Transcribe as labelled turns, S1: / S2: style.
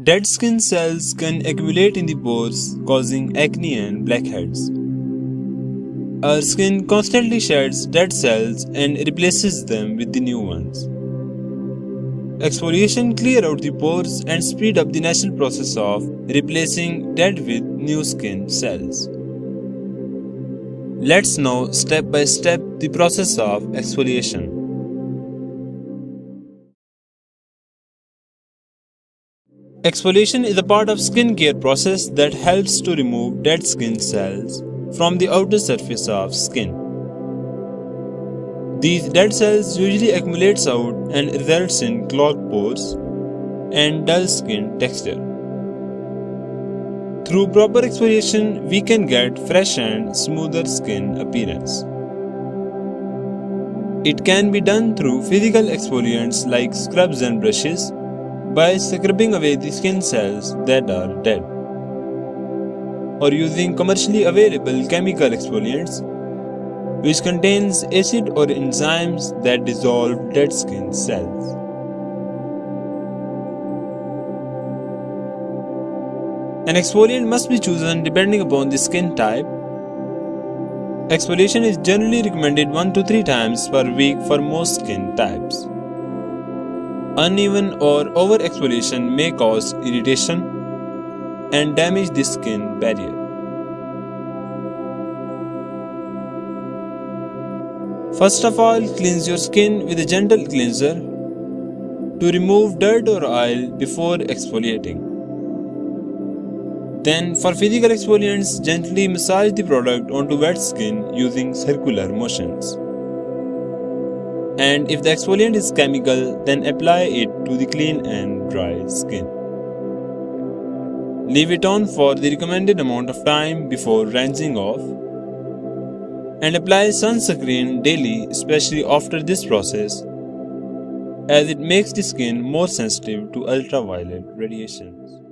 S1: Dead skin cells can accumulate in the pores, causing acne and blackheads. Our skin constantly sheds dead cells and replaces them with the new ones. Exfoliation clears out the pores and speeds up the natural process of replacing dead with new skin cells. Let's know step by step the process of exfoliation. Exfoliation is a part of skincare process that helps to remove dead skin cells from the outer surface of skin. These dead cells usually accumulates out and results in clogged pores and dull skin texture. Through proper exfoliation, we can get fresh and smoother skin appearance. It can be done through physical exfoliants like scrubs and brushes by scrubbing away the skin cells that are dead, or using commercially available chemical exfoliants which contains acid or enzymes that dissolve dead skin cells. An exfoliant must be chosen depending upon the skin type. Exfoliation is generally recommended 1 to 3 times per week for most skin types. Uneven or over exfoliation may cause irritation and damage the skin barrier. First of all, cleanse your skin with a gentle cleanser to remove dirt or oil before exfoliating. Then, for physical exfoliants, gently massage the product onto wet skin using circular motions. And if the exfoliant is chemical, then apply it to the clean and dry skin. Leave it on for the recommended amount of time before rinsing off, and apply sunscreen daily, especially after this process, as it makes the skin more sensitive to ultraviolet radiations.